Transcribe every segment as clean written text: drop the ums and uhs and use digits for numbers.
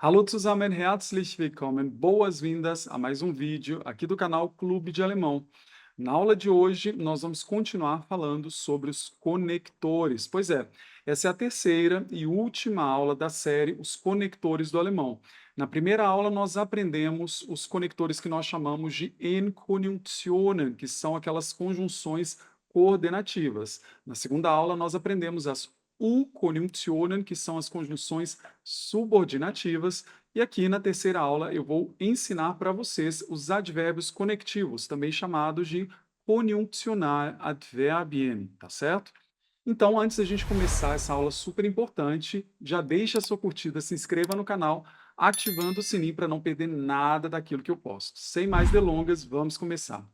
Hallo zusammen, herzlich willkommen, boas-vindas a mais um vídeo aqui do canal Clube de Alemão. Na aula de hoje, nós vamos continuar falando sobre os conectores. Pois é, essa é a terceira e última aula da série Os Conectores do Alemão. Na primeira aula, nós aprendemos os conectores que nós chamamos de Enkonjunktionen, que são aquelas conjunções coordenativas. Na segunda aula, nós aprendemos as U-Konjunktionen, que são as conjunções subordinativas, e aqui na terceira aula eu vou ensinar para vocês os advérbios conectivos, também chamados de Konjunktionaladverbien, tá certo? Então, antes da gente começar essa aula super importante, já deixa a sua curtida, se inscreva no canal, ativando o sininho para não perder nada daquilo que eu posto. Sem mais delongas, vamos começar.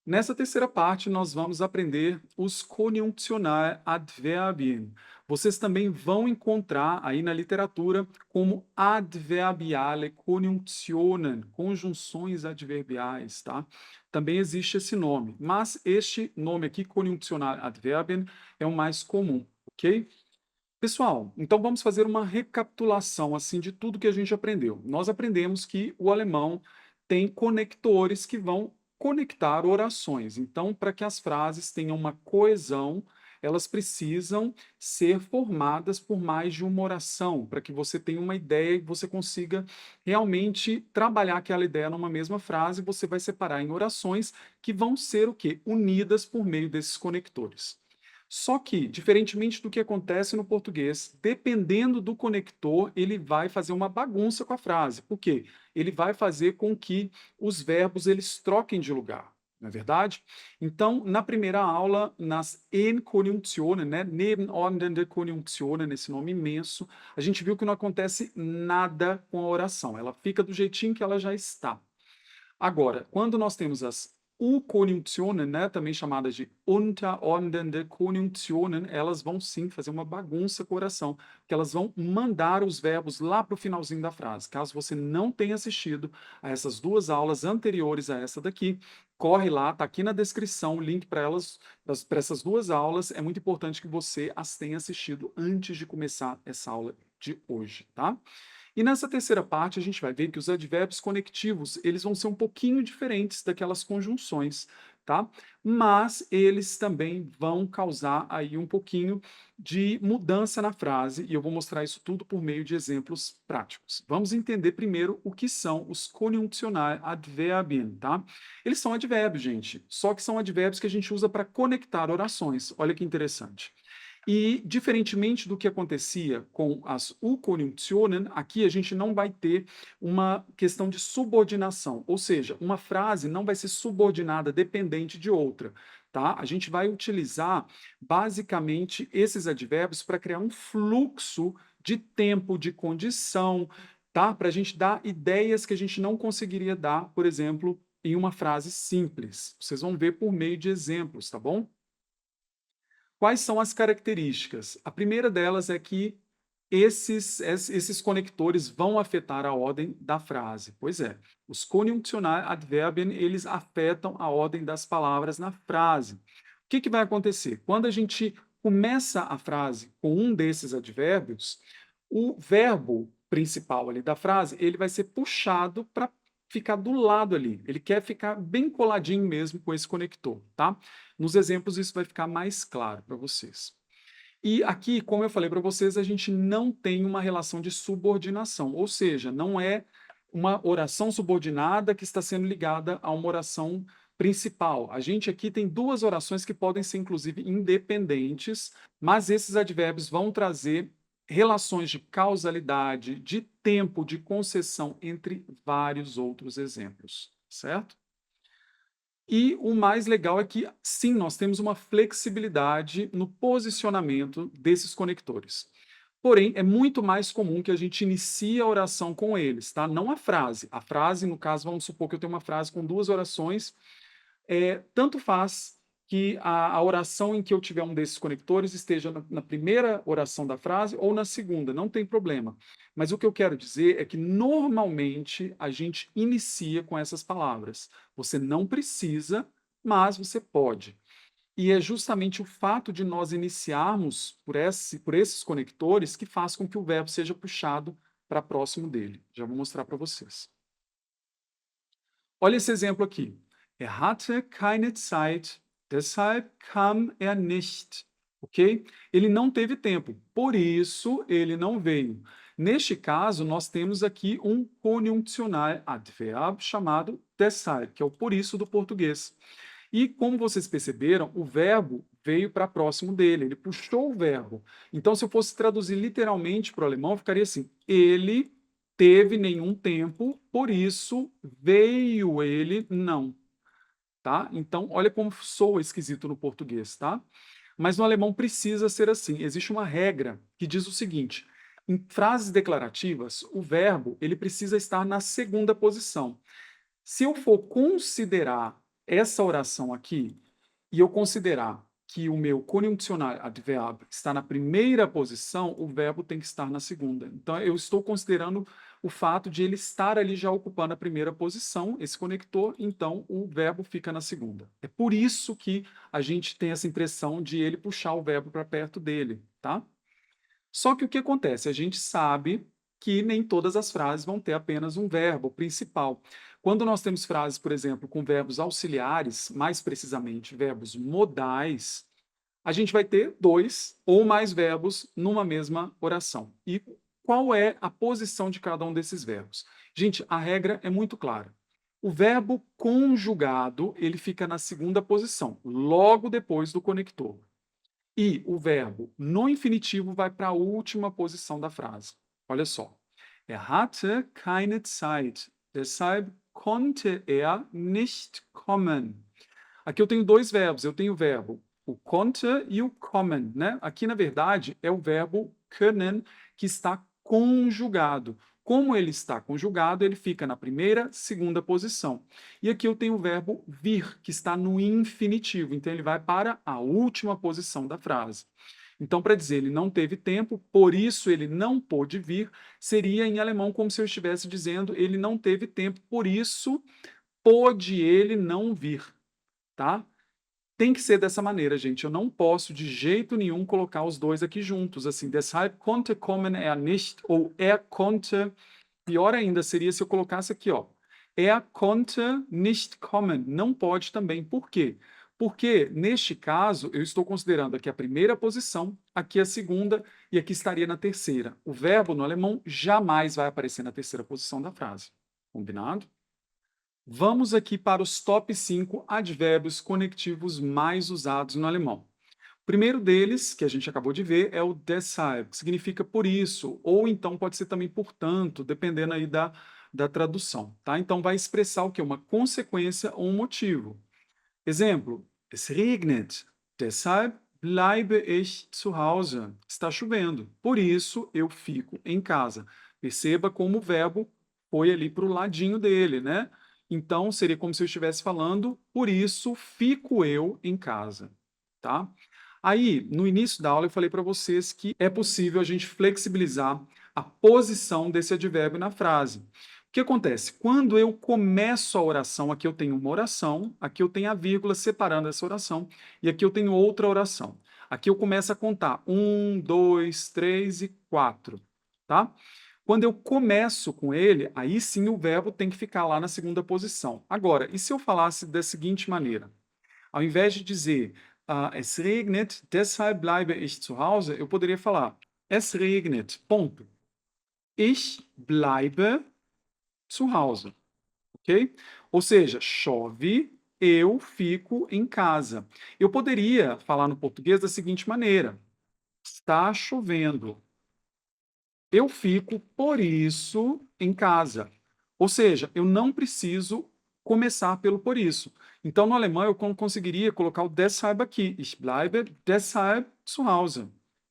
Nessa terceira parte, nós vamos aprender os Konjunktionaladverbien. Vocês também vão encontrar aí na literatura como adverbiale Konjunktionen, conjunções adverbiais, tá? Também existe esse nome, mas este nome aqui, Konjunktionaladverbien, é o mais comum, ok? Pessoal, então vamos fazer uma recapitulação assim de tudo que a gente aprendeu. Nós aprendemos que o alemão tem conectores que vão conectar orações. Então, para que as frases tenham uma coesão, elas precisam ser formadas por mais de uma oração, para que você tenha uma ideia e você consiga realmente trabalhar aquela ideia numa mesma frase, você vai separar em orações que vão ser o quê? Unidas por meio desses conectores. Só que, diferentemente do que acontece no português, dependendo do conector, ele vai fazer uma bagunça com a frase. Por quê? Ele vai fazer com que os verbos eles troquem de lugar, não é verdade? Então, na primeira aula, nas Enkonjunktionen, né, nebenordnende Konjunktionen, esse nome imenso, a gente viu que não acontece nada com a oração. Ela fica do jeitinho que ela já está. Agora, quando nós temos as U-Konjunktionen, né, também chamadas de unterordnende Konjunktionen, elas vão sim fazer uma bagunça com a oração, porque elas vão mandar os verbos lá para o finalzinho da frase. Caso você não tenha assistido a essas duas aulas anteriores a essa daqui, corre lá, está aqui na descrição o link para elas, para essas duas aulas. É muito importante que você as tenha assistido antes de começar essa aula de hoje, tá? E nessa terceira parte, a gente vai ver que os advérbios conectivos, eles vão ser um pouquinho diferentes daquelas conjunções, tá? Mas eles também vão causar aí um pouquinho de mudança na frase, e eu vou mostrar isso tudo por meio de exemplos práticos. Vamos entender primeiro o que são os Konjunktionaladverbien, tá? Eles são advérbios, gente, só que são advérbios que a gente usa para conectar orações. Olha que interessante. E, diferentemente do que acontecia com as U-Konjunktionen, aqui a gente não vai ter uma questão de subordinação, ou seja, uma frase não vai ser subordinada, dependente de outra, tá? A gente vai utilizar, basicamente, esses advérbios para criar um fluxo de tempo, de condição, tá? Para a gente dar ideias que a gente não conseguiria dar, por exemplo, em uma frase simples. Vocês vão ver por meio de exemplos, tá bom? Quais são as características? A primeira delas é que esses conectores vão afetar a ordem da frase. Pois é, os Konjunktionaladverbien, eles afetam a ordem das palavras na frase. O que vai acontecer? Quando a gente começa a frase com um desses advérbios, o verbo principal ali da frase, ele vai ser puxado para ficar do lado ali. Ele quer ficar bem coladinho mesmo com esse conector, tá? Nos exemplos isso vai ficar mais claro para vocês. E aqui, como eu falei para vocês, a gente não tem uma relação de subordinação, ou seja, não é uma oração subordinada que está sendo ligada a uma oração principal. A gente aqui tem duas orações que podem ser, inclusive, independentes, mas esses advérbios vão trazer relações de causalidade, de tempo, de concessão, entre vários outros exemplos, certo? E o mais legal é que, sim, nós temos uma flexibilidade no posicionamento desses conectores. Porém, é muito mais comum que a gente inicie a oração com eles, tá? Não a frase. A frase, no caso, vamos supor que eu tenho uma frase com duas orações, tanto faz que a oração em que eu tiver um desses conectores esteja na primeira oração da frase ou na segunda, não tem problema. Mas o que eu quero dizer é que normalmente a gente inicia com essas palavras. Você não precisa, mas você pode. E é justamente o fato de nós iniciarmos por esses conectores que faz com que o verbo seja puxado para próximo dele. Já vou mostrar para vocês. Olha esse exemplo aqui. Er hatte keine Zeit, deshalb kam er nicht. Ok? Ele não teve tempo, por isso ele não veio. Neste caso, nós temos aqui um conjuncional adverb chamado deshalb, que é o por isso do português. E como vocês perceberam, o verbo veio para próximo dele, ele puxou o verbo. Então, se eu fosse traduzir literalmente para o alemão, ficaria assim: ele teve nenhum tempo, por isso veio ele não, tá? Então, olha como soa esquisito no português, tá? Mas no alemão precisa ser assim. Existe uma regra que diz o seguinte: em frases declarativas, o verbo ele precisa estar na segunda posição. Se eu for considerar essa oração aqui e eu considerar que o meu conjuncional adverb está na primeira posição, o verbo tem que estar na segunda. Então, eu estou considerando o fato de ele estar ali já ocupando a primeira posição, esse conector, então o verbo fica na segunda. É por isso que a gente tem essa impressão de ele puxar o verbo para perto dele, tá? Só que o que acontece? A gente sabe que nem todas as frases vão ter apenas um verbo principal. Quando nós temos frases, por exemplo, com verbos auxiliares, mais precisamente verbos modais, a gente vai ter dois ou mais verbos numa mesma oração. E qual é a posição de cada um desses verbos? Gente, a regra é muito clara. O verbo conjugado, ele fica na segunda posição, logo depois do conector. E o verbo no infinitivo vai para a última posição da frase. Olha só. Er hatte keine Zeit, deshalb konnte er nicht kommen. Aqui eu tenho dois verbos. Eu tenho o verbo o konnte e o kommen, né? Aqui, na verdade, é o verbo können que está conjugado. Como ele está conjugado, ele fica na primeira, segunda posição. E aqui eu tenho o verbo vir, que está no infinitivo. Então, ele vai para a última posição da frase. Então, para dizer ele não teve tempo, por isso ele não pôde vir, seria em alemão como se eu estivesse dizendo ele não teve tempo, por isso pôde ele não vir, tá? Tem que ser dessa maneira, gente. Eu não posso de jeito nenhum colocar os dois aqui juntos, assim, deshalb konnte kommen er nicht, ou er konnte. Pior ainda seria se eu colocasse aqui, ó, er konnte nicht kommen. Não pode também. Por quê? Porque, neste caso, eu estou considerando aqui a primeira posição, aqui a segunda e aqui estaria na terceira. O verbo no alemão jamais vai aparecer na terceira posição da frase. Combinado? Vamos aqui para os top 5 advérbios conectivos mais usados no alemão. O primeiro deles, que a gente acabou de ver, é o deshalb, que significa por isso, ou então pode ser também portanto, dependendo aí da tradução. Tá? Então, vai expressar o quê? Uma consequência ou um motivo. Exemplo, es regnet, deshalb bleibe ich zu Hause. Está chovendo, por isso eu fico em casa. Perceba como o verbo foi ali para o ladinho dele, né? Então, seria como se eu estivesse falando, por isso fico eu em casa, tá? Aí, no início da aula, eu falei para vocês que é possível a gente flexibilizar a posição desse advérbio na frase. O que acontece? Quando eu começo a oração, aqui eu tenho uma oração, aqui eu tenho a vírgula separando essa oração, e aqui eu tenho outra oração. Aqui eu começo a contar 1, 2, 3 e 4, tá? Quando eu começo com ele, aí sim o verbo tem que ficar lá na segunda posição. Agora, e se eu falasse da seguinte maneira? Ao invés de dizer es regnet, deshalb bleibe ich zu Hause, eu poderia falar es regnet, ponto. Ich bleibe zu Hause, ok? Ou seja, chove, eu fico em casa. Eu poderia falar no português da seguinte maneira: está chovendo, eu fico, por isso, em casa. Ou seja, eu não preciso começar pelo por isso. Então, no alemão, eu conseguiria colocar o deshalb aqui. Ich bleibe deshalb zu Hause.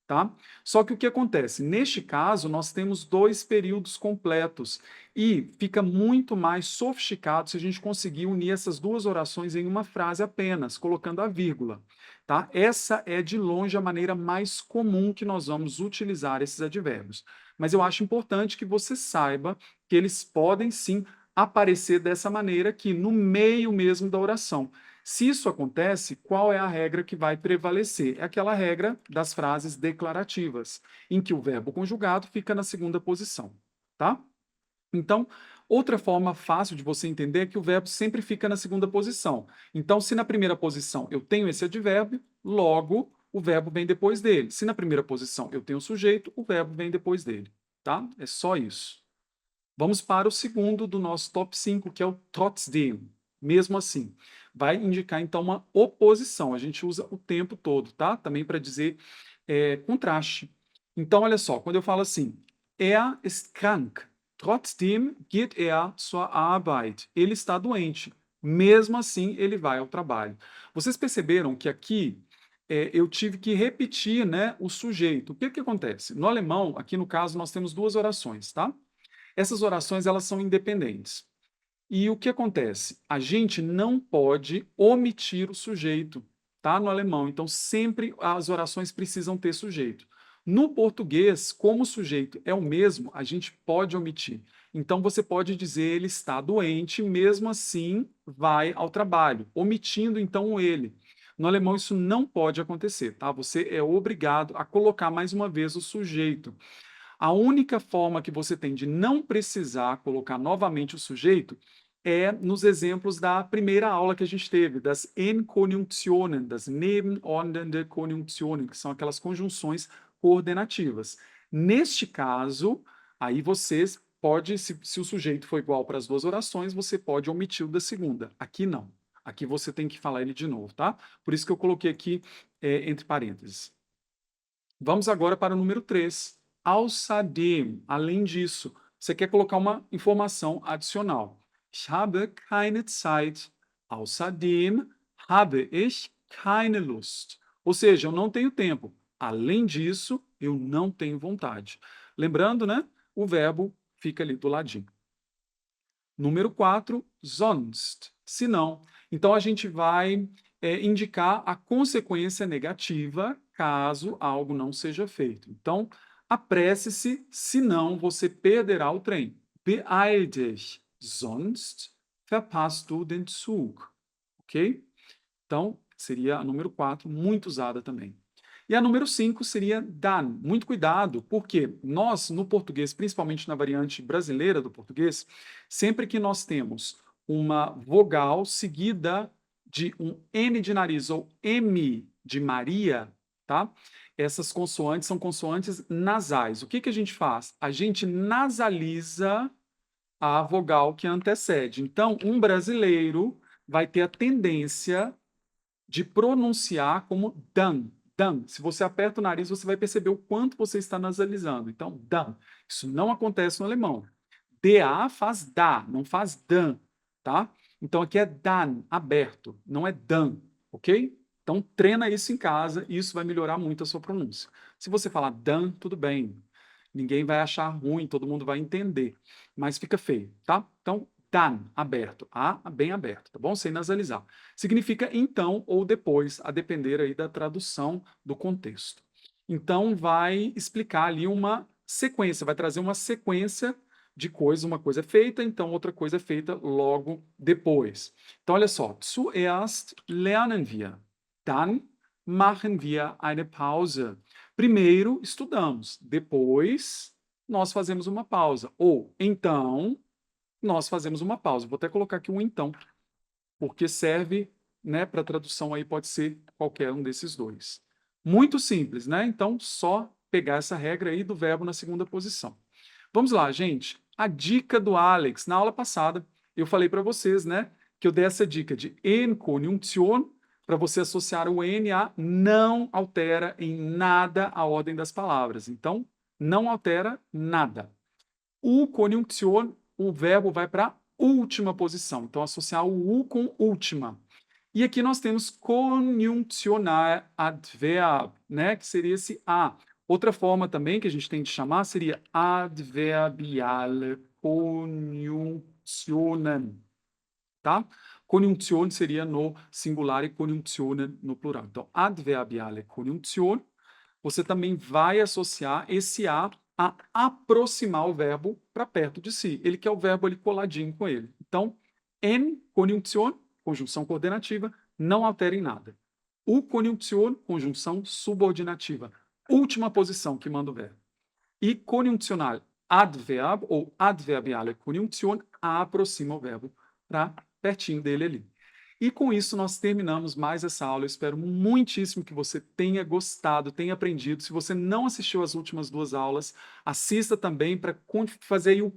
Tá? Só que o que acontece? Neste caso, nós temos dois períodos completos e fica muito mais sofisticado se a gente conseguir unir essas duas orações em uma frase apenas, colocando a vírgula. Tá? Essa é, de longe, a maneira mais comum que nós vamos utilizar esses advérbios. Mas eu acho importante que você saiba que eles podem sim aparecer dessa maneira aqui, no meio mesmo da oração. Se isso acontece, qual é a regra que vai prevalecer? É aquela regra das frases declarativas, em que o verbo conjugado fica na segunda posição, tá? Então, outra forma fácil de você entender é que o verbo sempre fica na segunda posição. Então, se na primeira posição eu tenho esse advérbio, logo o verbo vem depois dele. Se na primeira posição eu tenho o sujeito, o verbo vem depois dele, tá? É só isso. Vamos para o segundo do nosso top 5, que é o trotzdem. Mesmo assim, vai indicar então uma oposição. A gente usa o tempo todo, tá? Também para dizer contraste. Então, olha só, quando eu falo assim, er ist krank, trotzdem geht er zur Arbeit. Ele está doente, mesmo assim ele vai ao trabalho. Vocês perceberam que aqui eu tive que repetir, né, o sujeito. O que que acontece? No alemão, aqui no caso, nós temos duas orações, tá? Essas orações elas são independentes. E o que acontece? A gente não pode omitir o sujeito, tá? No alemão. Então, sempre as orações precisam ter sujeito. No português, como o sujeito é o mesmo, a gente pode omitir. Então, você pode dizer ele está doente, mesmo assim vai ao trabalho, omitindo então o ele. No alemão, isso não pode acontecer, tá? Você é obrigado a colocar mais uma vez o sujeito. A única forma que você tem de não precisar colocar novamente o sujeito é nos exemplos da primeira aula que a gente teve, das Enkonjunktionen, das nebenordnende Konjunktionen, que são aquelas conjunções coordenativas. Neste caso, aí vocês pode, se o sujeito for igual para as duas orações, você pode omitir o da segunda. Aqui não. Aqui você tem que falar ele de novo, tá? Por isso que eu coloquei aqui entre parênteses. Vamos agora para o número 3. Außerdem, além disso, você quer colocar uma informação adicional. Ich habe keine Zeit. Außerdem habe ich keine Lust. Ou seja, eu não tenho tempo. Além disso, eu não tenho vontade. Lembrando, né? O verbo fica ali do ladinho. Número 4, sonst, se não. Então, a gente vai indicar a consequência negativa caso algo não seja feito. Então, apresse-se, senão você perderá o trem. Beeil dich, sonst verpasst du den Zug. Ok? Então, seria a número 4, muito usada também. E a número 5 seria dann. Muito cuidado, porque nós, no português, principalmente na variante brasileira do português, sempre que nós temos uma vogal seguida de um N de nariz ou M de Maria, tá? Essas consoantes são consoantes nasais. O que que a gente faz? A gente nasaliza a vogal que antecede. Então, um brasileiro vai ter a tendência de pronunciar como dan, dan. Se você aperta o nariz, você vai perceber o quanto você está nasalizando. Então, dan. Isso não acontece no alemão. DA faz da, não faz dan, tá? Então aqui é dan, aberto, não é dan, ok? Então treina isso em casa e isso vai melhorar muito a sua pronúncia. Se você falar dan, tudo bem. Ninguém vai achar ruim, todo mundo vai entender. Mas fica feio, tá? Então, dan, aberto. A, bem aberto, tá bom? Sem nasalizar. Significa então ou depois, a depender aí da tradução do contexto. Então, vai explicar ali uma sequência, vai trazer uma sequência de coisas, uma coisa é feita, então outra coisa é feita logo depois. Então, olha só. Zuerst lernen wir, dann machen wir eine Pause. Primeiro estudamos, depois nós fazemos uma pausa. Ou então nós fazemos uma pausa. Vou até colocar aqui um então, porque serve, né, para tradução aí pode ser qualquer um desses dois. Muito simples, né? Então só pegar essa regra aí do verbo na segunda posição. Vamos lá, gente. A dica do Alex. Na aula passada, eu falei para vocês, né, que eu dei essa dica de Enkonjunktion, para você associar o N a não altera em nada a ordem das palavras. Então, não altera nada. O Konjunktion, o verbo vai para a última posição. Então, associar o U com última. E aqui nós temos conjunctional adverb, né, que seria esse A. Outra forma também que a gente tem de chamar seria adverbiale Konjunktionen, tá? Conjunction seria no singular e Konjunktionen no plural. Então, adverbiale Konjunktion, você também vai associar esse a aproximar o verbo para perto de si. Ele quer o verbo ali coladinho com ele. Então, en Konjunktion, conjunção coordenativa, Não alterem nada. O conjunção, conjunção subordinativa. Última posição que manda o verbo. E conjuncional adverb ou adverbiale conjunção aproxima o verbo para pertinho dele ali. E com isso nós terminamos mais essa aula. Eu espero muitíssimo que você tenha gostado, tenha aprendido. Se você não assistiu às últimas duas aulas, assista também para fazer aí o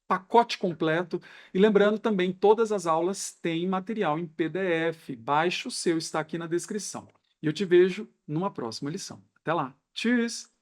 pacote completo. E lembrando também, todas as aulas têm material em PDF. Baixe o seu, está aqui na descrição. E eu te vejo numa próxima lição. Até lá. Tschüss!